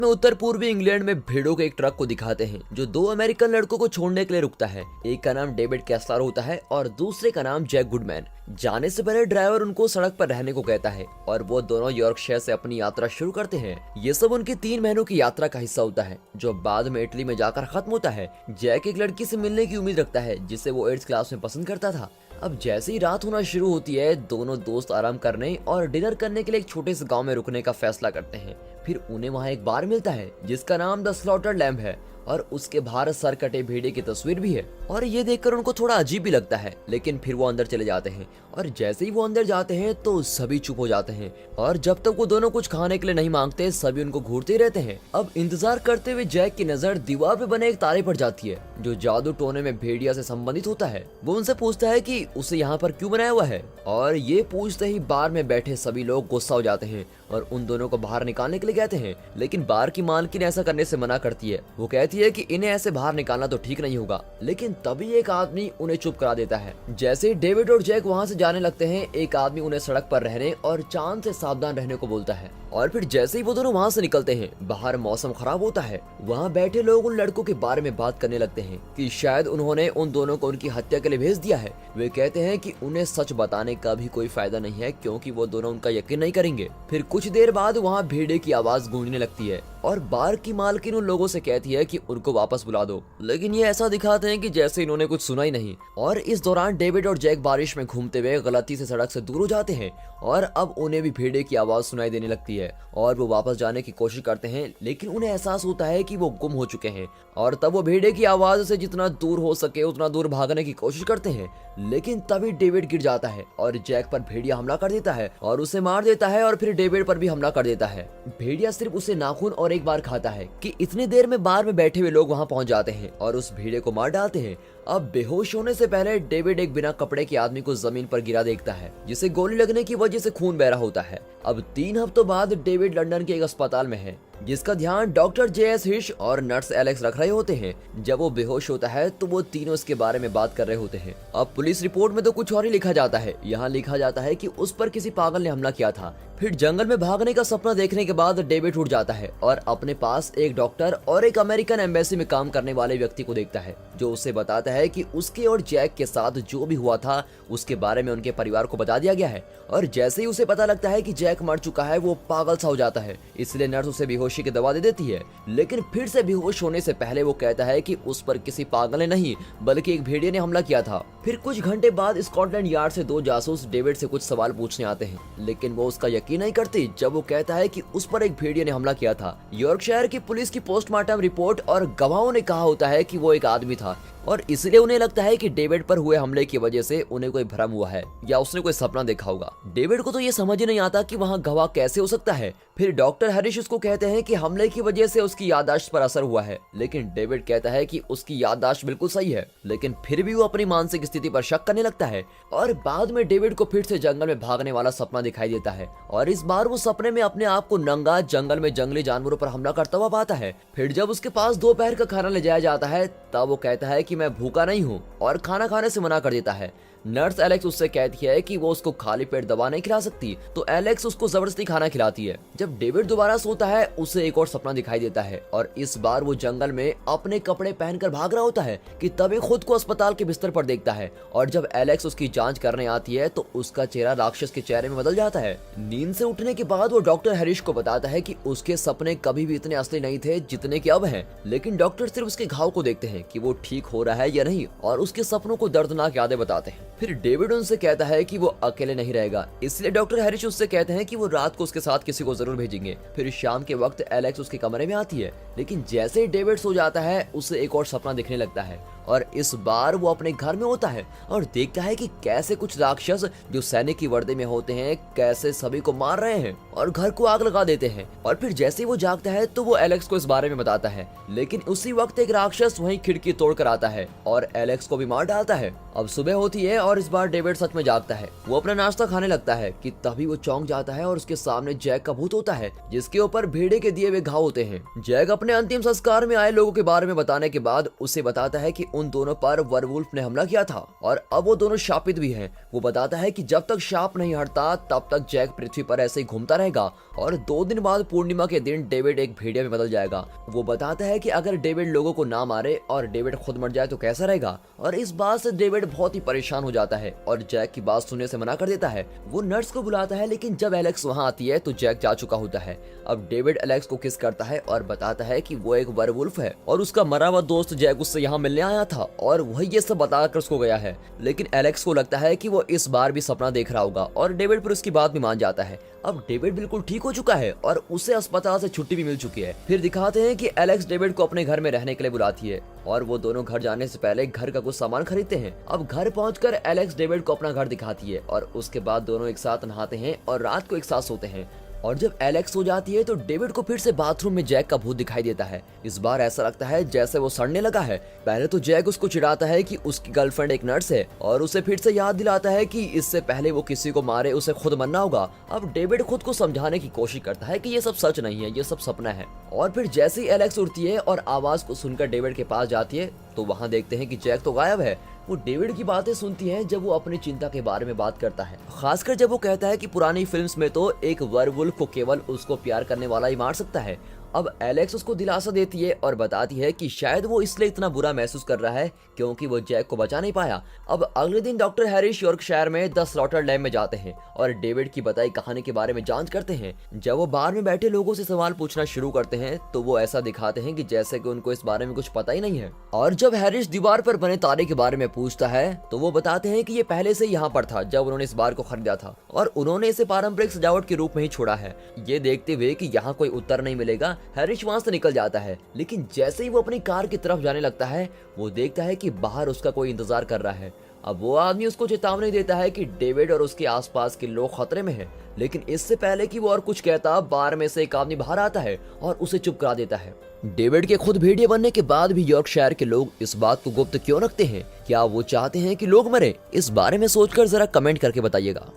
में उत्तर पूर्वी इंग्लैंड में भेड़ों के एक ट्रक को दिखाते हैं जो दो अमेरिकन लड़कों को छोड़ने के लिए रुकता है। एक का नाम डेविड कैस्लर होता है और दूसरे का नाम जैक गुडमैन। जाने से पहले ड्राइवर उनको सड़क पर रहने को कहता है और वो दोनों यॉर्कशायर से अपनी यात्रा शुरू करते हैं। ये सब उनकी 3 महीनों की यात्रा का हिस्सा होता है जो बाद में इटली में जाकर खत्म होता है। जैक एक लड़की से मिलने की उम्मीद रखता है जिसे वो 8th क्लास में पसंद करता था। अब जैसे ही रात होना शुरू होती है, दोनों दोस्त आराम करने और डिनर करने के लिए एक छोटे से गांव में रुकने का फैसला करते हैं। फिर उन्हें वहां एक बार मिलता है जिसका नाम द स्लॉटर्ड लैम्ब है और उसके बाहर सर कटे भेड़िए की तस्वीर भी है। और ये देखकर उनको थोड़ा अजीब भी लगता है, लेकिन फिर वो अंदर चले जाते हैं और जैसे ही वो अंदर जाते हैं तो सभी चुप हो जाते हैं और जब तक वो दोनों कुछ खाने के लिए नहीं मांगते सभी उनको घूरते रहते हैं। अब इंतजार करते हुए जैक की नजर दीवार पे बने एक तारे पर जाती है जो जादू टोने में भेड़िया से संबंधित होता है। वो उनसे पूछता है कि उसे यहाँ पर क्यों बनाया हुआ है और ये पूछते ही बार में बैठे सभी लोग गुस्सा हो जाते हैं और उन दोनों को बाहर निकालने के लिए कहते हैं, लेकिन बार की मालकिन ऐसा करने से मना करती है। वो कहती है कि इन्हें ऐसे बाहर निकालना तो ठीक नहीं होगा, लेकिन तभी एक आदमी उन्हें चुप करा देता है। जैसे ही डेविड और जैक वहाँ से जाने लगते हैं, एक आदमी उन्हें सड़क पर रहने और चांद से सावधान रहने को बोलता है। और फिर जैसे ही वो दोनों वहाँ से निकलते हैं, बाहर मौसम खराब होता है। वहाँ बैठे लोग उन लड़कों के बारे में बात करने लगते हैं कि शायद उन्होंने उन दोनों को उनकी हत्या के लिए भेज दिया है। वे कहते हैं कि उन्हें सच बताने का भी कोई फायदा नहीं है क्योंकि वो दोनों उनका यकीन नहीं करेंगे। फिर कुछ देर बाद वहाँ भेड़िए की आवाज गूंजने लगती है और बार की मालकिन उन लोगों से कहती है कि उनको वापस बुला दो, लेकिन ये ऐसा दिखाते हैं कि जैसे इन्होंने कुछ सुना ही नहीं। और इस दौरान डेविड और जैक बारिश में घूमते हुए गलती से सड़क से दूर हो जाते हैं और अब उन्हें भी भेड़िए की आवाज सुनाई देने लगती है और वो वापस जाने की कोशिश करते हैं, लेकिन उन्हें एहसास होता है कि वो गुम हो चुके हैं। और तब वो भेड़िए की आवाज से जितना दूर हो सके उतना दूर भागने की कोशिश करते हैं, लेकिन तभी डेविड गिर जाता है और जैक पर भेड़िया हमला कर देता है और उसे मार देता है और फिर डेविड पर भी हमला कर देता है। भेड़िया सिर्फ उसे नाखून और एक बार खाता है कि इतनी देर में बार में बैठे हुए लोग वहां पहुंच जाते हैं और उस भेड़िए को मार डालते हैं। अब बेहोश होने से पहले डेविड एक बिना कपड़े के आदमी को जमीन पर गिरा देखता है जिसे गोली लगने की वजह से खून बह रहा होता है। अब 3 हफ्तों बाद डेविड लंदन के एक अस्पताल में है जिसका ध्यान डॉक्टर JS हिश और नर्स एलेक्स रख रहे होते हैं। जब वो बेहोश होता है तो वो तीनों इसके बारे में बात कर रहे होते हैं। अब पुलिस रिपोर्ट में तो कुछ और ही लिखा जाता है। यहाँ लिखा जाता है कि उस पर किसी पागल ने हमला किया था। फिर जंगल में भागने का सपना देखने के बाद डेविड उठ जाता है और अपने पास एक डॉक्टर और एक अमेरिकन एम्बेसी में काम करने वाले व्यक्ति को देखता है जो उसे बताता है कि उसके और जैक के साथ जो भी हुआ था उसके बारे में उनके परिवार को बता दिया गया है। और जैसे ही उसे पता लगता है कि जैक मर चुका है वो पागल सा हो जाता है, इसलिए नर्स उसे बेहोशी की दवा दे देती है। लेकिन फिर से बेहोश होने से पहले वो कहता है कि उस पर किसी पागल ने नहीं बल्कि एक भेड़िए ने हमला किया था। फिर कुछ घंटे बाद स्कॉटलैंड यार्ड से 2 जासूस डेविड से कुछ सवाल पूछने आते हैं, लेकिन वो उसका यकीन नहीं करती जब वो कहता है कि उस पर एक भेड़िए ने हमला किया था। यॉर्कशायर की पुलिस की पोस्टमार्टम रिपोर्ट और गवाहों ने कहा होता है कि वो एक आदमी था और इसलिए उन्हें लगता है कि डेविड पर हुए हमले की वजह से उन्हें कोई भ्रम हुआ है या उसने कोई सपना देखा होगा। डेविड को तो ये समझ ही नहीं आता कि वहाँ गवाह कैसे हो सकता है। फिर डॉक्टर हैरिस उसको कहते हैं कि हमले की वजह से उसकी याददाश्त पर असर हुआ है, लेकिन डेविड कहता है कि उसकी याददाश्त बिल्कुल सही है, लेकिन फिर भी वो अपनी मानसिक स्थिति पर शक करने लगता है। और बाद में डेविड को फिर से जंगल में भागने वाला सपना दिखाई देता है और इस बार वो सपने में अपने आप को नंगा जंगल में जंगली जानवरों पर हमला करता हुआ पाता है। फिर जब उसके पास दोपहर का खाना ले जाया जाता है तब वो कहता है कि मैं भूखा नहीं हूँ और खाना खाने से मना कर देता है। नर्स एलेक्स उससे कहती है कि वो उसको खाली पेट दवा नहीं खिला सकती, तो एलेक्स उसको जबरदस्ती खाना खिलाती है। जब डेविड दोबारा सोता है उसे एक और सपना दिखाई देता है और इस बार वो जंगल में अपने कपड़े पहनकर भाग रहा होता है कि तभी खुद को अस्पताल के बिस्तर पर देखता है और जब एलेक्स उसकी जांच करने आती है तो उसका चेहरा राक्षस के चेहरे में बदल जाता है। नींद से उठने के बाद वो डॉक्टर हैरिस को बताता है कि उसके सपने कभी भी इतने असली नहीं थे जितने के अब हैं, लेकिन डॉक्टर सिर्फ उसके घाव को देखते हैं कि वो ठीक हो रहा है या नहीं और उसके सपनों को दर्दनाक यादें बताते हैं। फिर डेविड उनसे कहता है कि वो अकेले नहीं रहेगा, इसलिए डॉक्टर हैरिस उससे कहते हैं कि वो रात को उसके साथ किसी को जरूर भेजेंगे। फिर शाम के वक्त एलेक्स उसके कमरे में आती है, लेकिन जैसे ही डेविड सो जाता है उसे एक और सपना दिखने लगता है और इस बार वो अपने घर में होता है और देखता है कि कैसे कुछ राक्षस जो सैनिक की वर्दी में होते हैं कैसे सभी को मार रहे हैं और घर को आग लगा देते हैं। और फिर जैसे ही वो जागता है तो वो एलेक्स को इस बारे में बताता है, लेकिन उसी वक्त एक राक्षस वहीं खिड़की तोड़ कर आता है और एलेक्स को भी मार डालता है। अब सुबह होती है और इस बार डेविड सच में जागता है। वो अपना नाश्ता खाने लगता है कि तभी वो चौंक जाता है और उसके सामने जैक का भूत होता है जिसके ऊपर भेड़िए के दिए हुए घाव होते हैं। जैक अपने अंतिम संस्कार में आए लोगों के बारे में बताने के बाद उसे बताता है कि उन दोनों पर वरवुल्फ ने हमला किया था और अब वो दोनों शापित भी हैं। वो बताता है कि जब तक शाप नहीं हटता तब तक जैक पृथ्वी पर ऐसे ही घूमता रहेगा और 2 दिन बाद पूर्णिमा के दिन डेविड एक भेड़िया में बदल जाएगा। वो बताता है कि अगर डेविड लोगों को ना मारे और डेविड खुद मर जाए तो कैसा रहेगा, और इस बात से डेविड बहुत ही परेशान हो जाता है और जैक की बात सुनने से मना कर देता है। वो नर्स को बुलाता है, लेकिन जब एलेक्स वहाँ आती है तो जैक जा चुका होता है। अब डेविड एलेक्स को किस करता है और बताता है कि वो एक वरवुल्फ है और उसका मरा हुआ दोस्त जैक उससे यहाँ मिलने आया था और वही ये सब बताकर उसको गया है। लेकिन एलेक्स को लगता है कि वो इस बार भी सपना देख रहा होगा और डेविड फिर उसकी बात भी मान जाता है। अब डेविड बिल्कुल ठीक हो चुका है और उसे अस्पताल से छुट्टी भी मिल चुकी है। फिर दिखाते हैं कि एलेक्स डेविड को अपने घर में रहने के लिए बुलाती है और वो दोनों घर जाने से पहले घर का कुछ सामान खरीदते हैं। अब घर पहुंचकर एलेक्स डेविड को अपना घर दिखाती है और उसके बाद दोनों एक साथ नहाते हैं और रात को एक साथ सोते हैं। और जब एलेक्स सो जाती है तो डेविड को फिर से बाथरूम में जैक का भूत दिखाई देता है। इस बार ऐसा लगता है जैसे वो सड़ने लगा है। पहले तो जैक उसको चिढ़ाता है कि उसकी गर्लफ्रेंड एक नर्स है और उसे फिर से याद दिलाता है कि इससे पहले वो किसी को मारे उसे खुद मरना होगा। अब डेविड खुद को समझाने की कोशिश करता है कि ये सब सच नहीं है, ये सब सपना है। और फिर जैसे ही एलेक्स उठती है और आवाज को सुनकर डेविड के पास जाती है तो वहाँ देखते हैं कि जैक तो गायब है। वो डेविड की बातें सुनती है जब वो अपनी चिंता के बारे में बात करता है, खासकर जब वो कहता है कि पुरानी फिल्म्स में तो एक वरवुल्फ को केवल उसको प्यार करने वाला ही मार सकता है। अब एलेक्स उसको दिलासा देती है और बताती है कि शायद वो इसलिए इतना बुरा महसूस कर रहा है क्योंकि वो जैक को बचा नहीं पाया। अब अगले दिन डॉक्टर हैरिस यॉर्कशायर में द स्लॉटर लैब में जाते हैं और डेविड की बताई कहानी के बारे में जांच करते हैं। जब वो बार में बैठे लोगों से सवाल पूछना शुरू करते हैं तो वो ऐसा दिखाते हैं कि जैसे कि उनको इस बारे में कुछ पता ही नहीं है। और जब हैरिस दीवार पर बने तारे के बारे में पूछता है तो वो बताते हैं कि ये पहले से यहाँ पर था जब उन्होंने इस बार को खरीदा था और उन्होंने इसे पारंपरिक सजावट के रूप में ही छोड़ा है। ये देखते हुए कि यहाँ कोई उत्तर नहीं मिलेगा, हैरिस वहाँ से निकल जाता है। लेकिन जैसे ही वो अपनी कार की तरफ जाने लगता है वो देखता है कि बाहर उसका कोई इंतजार कर रहा है। अब वो आदमी उसको चेतावनी देता है कि डेविड और उसके आसपास के लोग खतरे में हैं। लेकिन इससे पहले कि वो और कुछ कहता, बार में से एक आदमी बाहर आता है और उसे चुप करा देता है। डेविड के खुद भेड़िए बनने के बाद भी यॉर्कशायर के लोग इस बात को गुप्त क्यों रखते हैं? क्या वो चाहते हैं कि लोग मरे? इस बारे में सोचकर जरा कमेंट करके बताइएगा।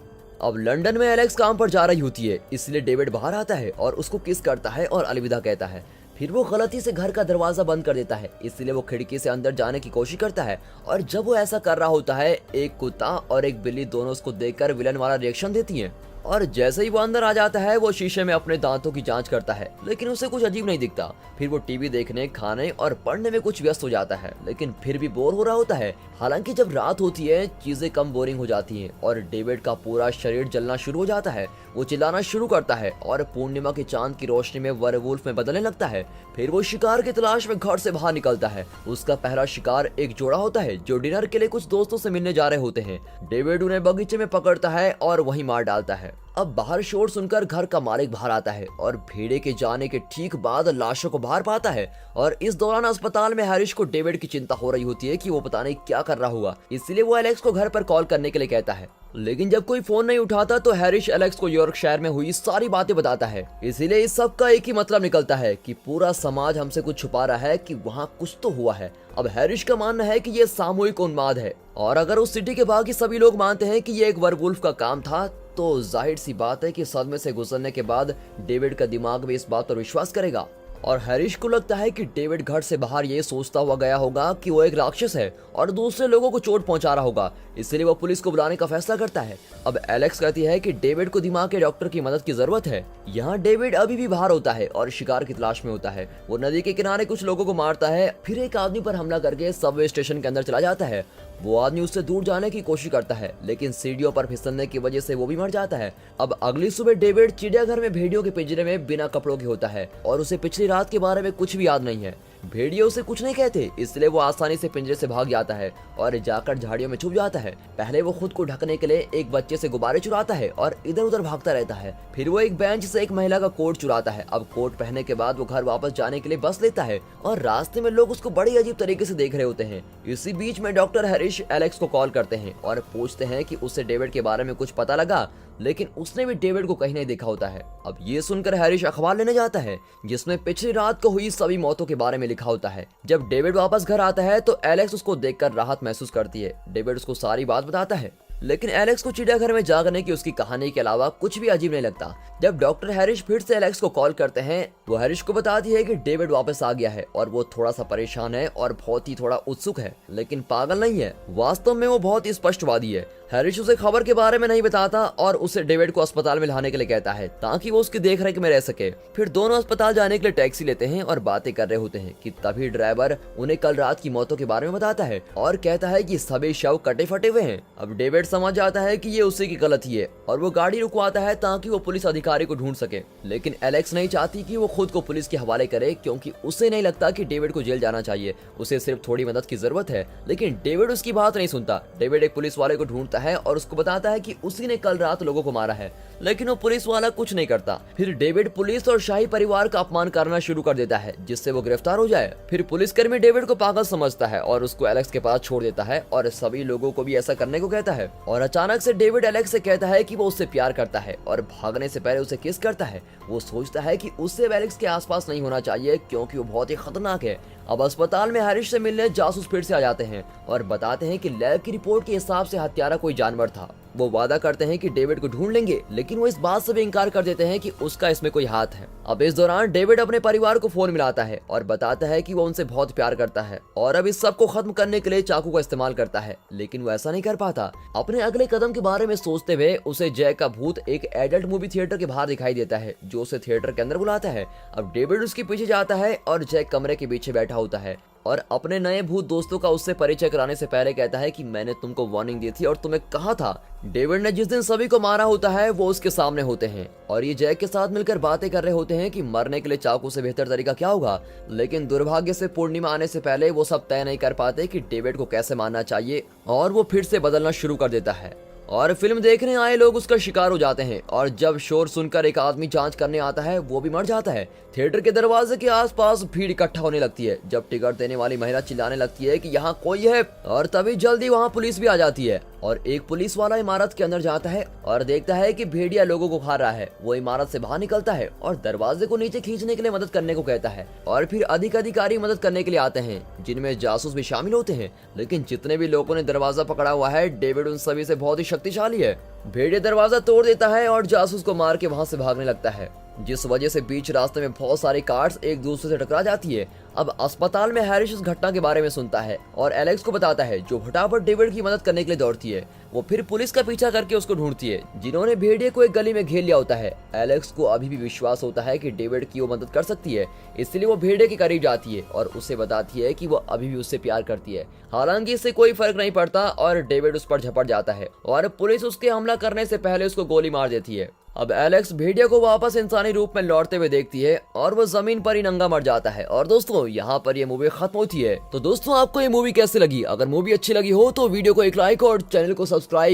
अब लंदन में एलेक्स काम पर जा रही होती है, इसलिए डेविड बाहर आता है और उसको किस करता है और अलविदा कहता है। फिर वो गलती से घर का दरवाजा बंद कर देता है, इसलिए वो खिड़की से अंदर जाने की कोशिश करता है और जब वो ऐसा कर रहा होता है एक कुत्ता और एक बिल्ली दोनों उसको देखकर विलन वाला रिएक्शन देती हैं। और जैसे ही वो अंदर आ जाता है वो शीशे में अपने दांतों की जांच करता है, लेकिन उसे कुछ अजीब नहीं दिखता। फिर वो टीवी देखने, खाने और पढ़ने में कुछ व्यस्त हो जाता है, लेकिन फिर भी बोर हो रहा होता है। हालांकि जब रात होती है चीजें कम बोरिंग हो जाती हैं और डेविड का पूरा शरीर जलना शुरू हो जाता है। वो चिल्लाना शुरू करता है और पूर्णिमा के चांद की रोशनी में वरवुल्फ में बदलने लगता है। फिर वो शिकार की तलाश में घर से बाहर निकलता है। उसका पहला शिकार एक जोड़ा होता है जो डिनर के लिए कुछ दोस्तों से मिलने जा रहे होते हैं। डेविड उन्हें बगीचे में पकड़ता है और वहीं मार डालता है। अब बाहर शोर सुनकर घर का मालिक बाहर आता है और भेड़े के जाने के ठीक बाद लाशों को बाहर पाता है। और इस दौरान अस्पताल में हैरिस को डेविड की चिंता हो रही होती है कि वो पता नहीं क्या कर रहा होगा, इसलिए वो एलेक्स को घर पर कॉल करने के लिए कहता है। लेकिन जब कोई फोन नहीं उठाता तो हैरिस एलेक्स को यॉर्कशायर में हुई सारी बातें बताता है। इसीलिए इस सब का एक ही मतलब निकलता है कि पूरा समाज हमसे कुछ छुपा रहा है कि वहाँ कुछ तो हुआ है। अब हैरिस का मानना है कि ये सामूहिक उन्माद है और अगर उस सिटी के बाकी सभी लोग मानते हैं कि ये एक वरवुल्फ का काम था तो जाहिर सी बात है कि सदमे से गुजरने के बाद डेविड का दिमाग भी इस बात पर विश्वास करेगा। और हैरिस को लगता है कि डेविड घर से बाहर ये सोचता हुआ गया होगा कि वो एक राक्षस है और दूसरे लोगों को चोट पहुंचा रहा होगा, इसलिए वो पुलिस को बुलाने का फैसला करता है। अब एलेक्स कहती है कि डेविड को दिमाग के डॉक्टर की मदद की जरूरत है। यहाँ डेविड अभी भी बाहर होता है और शिकार की तलाश में होता है। वो नदी के किनारे कुछ लोगों को मारता है, फिर एक आदमी पर हमला करके सबवे स्टेशन के अंदर चला जाता है। वो आदमी उससे दूर जाने की कोशिश करता है, लेकिन सीढ़ियों पर फिसलने की वजह से वो भी मर जाता है। अब अगली सुबह डेविड चिड़ियाघर में भेड़ियों के पिंजरे में बिना कपड़ों के होता है और उसे पिछली रात के बारे में कुछ भी याद नहीं है। भेड़िए उसे कुछ नहीं कहते, इसलिए वो आसानी से पिंजरे से भाग जाता है और जाकर झाड़ियों में छुप जाता है। पहले वो खुद को ढकने के लिए एक बच्चे से गुब्बारे चुराता है और इधर उधर भागता रहता है। फिर वो एक बेंच से एक महिला का कोट चुराता है। अब कोट पहनने के बाद वो घर वापस जाने के लिए बस लेता है और रास्ते में लोग उसको बड़ी अजीब तरीके से देख रहे होते हैं। इसी बीच में डॉक्टर हैरिस एलेक्स को कॉल करते हैं और पूछते हैं कि उसे डेविड के बारे में कुछ पता लगा, लेकिन उसने भी डेविड को कहीं नहीं देखा होता है। अब ये सुनकर हैरिस अखबार लेने जाता है जिसमें पिछली रात को हुई सभी मौतों के बारे में लिखा होता है। जब डेविड वापस घर आता है तो एलेक्स उसको देखकर राहत महसूस करती है। डेविड उसको सारी बात बताता है, लेकिन एलेक्स को चिड़ियाघर में जागने की उसकी कहानी के अलावा कुछ भी अजीब नहीं लगता। जब डॉक्टर हैरिस फिर से एलेक्स को कॉल करते हैं, वो हैरिस को बताती है कि डेविड वापस आ गया है और वो थोड़ा सा परेशान है और बहुत ही थोड़ा उत्सुक है, लेकिन पागल नहीं है। वास्तव में वो बहुत ही स्पष्टवादी है। हैरिस उसे खबर के बारे में नहीं बताता और उसे डेविड को अस्पताल में लाने के लिए कहता है ताकि वो उसकी देखरेख में रह सके। फिर दोनों अस्पताल जाने के लिए टैक्सी लेते हैं और बातें कर रहे होते हैं कि तभी ड्राइवर उन्हें कल रात की मौतों के बारे में बताता है और कहता है कि सभी शव कटे फटे हुए हैं। अब डेविड समझ जाता है कि ये उसी की गलती है और वो गाड़ी रुकवाता है ताकि वो पुलिस अधिकारी को ढूंढ सके। लेकिन एलेक्स नहीं चाहती कि वो खुद को पुलिस के हवाले करे, क्योंकि उसे नहीं लगता कि डेविड को जेल जाना चाहिए। उसे सिर्फ थोड़ी मदद की जरूरत है। लेकिन डेविड उसकी बात नहीं सुनता। डेविड एक पुलिस वाले को ढूंढता है और उसको बताता है कि उसी ने कल रात लोगों को मारा है, लेकिन वो पुलिस वाला कुछ नहीं करता। फिर डेविड पुलिस और शाही परिवार का अपमान करना शुरू कर देता है जिससे वो गिरफ्तार हो जाए। फिर पुलिसकर्मी डेविड को पागल समझता है और उसको एलेक्स के पास छोड़ देता है और सभी लोगों को भी ऐसा करने को कहता है। और अचानक से डेविड एलेक्स से कहता है कि वो उससे प्यार करता है और भागने से पहले उसे किस करता है। वो सोचता है कि उससे एलेक्स के आसपास नहीं होना चाहिए क्योंकि वो बहुत ही खतरनाक है। अब अस्पताल में हैरिस से मिलने जासूस फिर से आ जाते हैं और बताते हैं कि लैब की रिपोर्ट के हिसाब से हत्यारा कोई जानवर था। वो वादा करते हैं कि डेविड को ढूंढ लेंगे, लेकिन वो इस बात से भी इनकार कर देते हैं कि उसका इसमें कोई हाथ है। अब इस दौरान डेविड अपने परिवार को फोन मिलाता है और बताता है कि वो उनसे बहुत प्यार करता है और अब इस सब को खत्म करने के लिए चाकू का इस्तेमाल करता है, लेकिन वो ऐसा नहीं कर पाता। अपने अगले कदम के बारे में सोचते हुए उसे जैक का भूत एक एडल्ट मूवी थिएटर के बाहर दिखाई देता है जो उसे थिएटर के अंदर बुलाता है। अब डेविड उसके पीछे जाता है और जैक कमरे के पीछे बैठा होता है और अपने नए भूत दोस्तों का उससे परिचय कराने से पहले कहता है कि मैंने तुमको वार्निंग दी थी और तुम्हें कहा था। डेविड ने जिस दिन सभी को मारा होता है वो उसके सामने होते हैं और ये जैक के साथ मिलकर बातें कर रहे होते हैं कि मरने के लिए चाकू से बेहतर तरीका क्या होगा। लेकिन दुर्भाग्य से पूर्णिमा आने से पहले वो सब तय नहीं कर पाते कि डेविड को कैसे मारना चाहिए और वो फिर से बदलना शुरू कर देता है और फिल्म देखने आए लोग उसका शिकार हो जाते हैं। और जब शोर सुनकर एक आदमी जांच करने आता है वो भी मर जाता है। थिएटर के दरवाजे के आसपास भीड़ इकट्ठा होने लगती है जब टिकट देने वाली महिला चिल्लाने लगती है कि यहाँ कोई है और तभी जल्दी वहाँ पुलिस भी आ जाती है और एक पुलिस वाला इमारत के अंदर जाता है और देखता है कि भेड़िया लोगों को खा रहा है। वो इमारत से बाहर निकलता है और दरवाजे को नीचे खींचने के लिए मदद करने को कहता है और फिर अधिकारी मदद करने के लिए आते हैं जिनमें जासूस भी शामिल होते हैं। लेकिन जितने भी लोगों ने दरवाजा पकड़ा हुआ है डेविड उन सभी से बहुत ही शक्तिशाली है। भेड़िया दरवाजा तोड़ देता है और जासूस को मार के वहां से भागने लगता है, जिस वजह से बीच रास्ते में बहुत सारी कार्स एक दूसरे से टकरा जाती है। अब अस्पताल में हैरिस इस घटना के बारे में सुनता है और एलेक्स को बताता है जो फटाफट डेविड की मदद करने के लिए दौड़ती है। वो फिर पुलिस का पीछा करके उसको ढूंढती है जिन्होंने भेड़िए को एक गली में घेर लिया होता है। एलेक्स को अभी भी विश्वास होता है कि डेविड की वो मदद कर सकती है, इसलिए वो भेड़िए के करीब जाती है और उसे बताती है कि वो अभी भी उससे प्यार करती है। हालांकि इससे कोई फर्क नहीं पड़ता और डेविड उस पर झपट जाता है और पुलिस उसके हमला करने से पहले उसको गोली मार देती है। अब एलेक्स भेड़िया को वापस इंसानी रूप में लौटते हुए देखती है और वो जमीन पर ही नंगा मर जाता है। और दोस्तों यहाँ पर ये मूवी खत्म होती है। तो दोस्तों आपको ये मूवी कैसे लगी? अगर मूवी अच्छी लगी हो तो वीडियो को एक लाइक और चैनल को सब्सक्राइब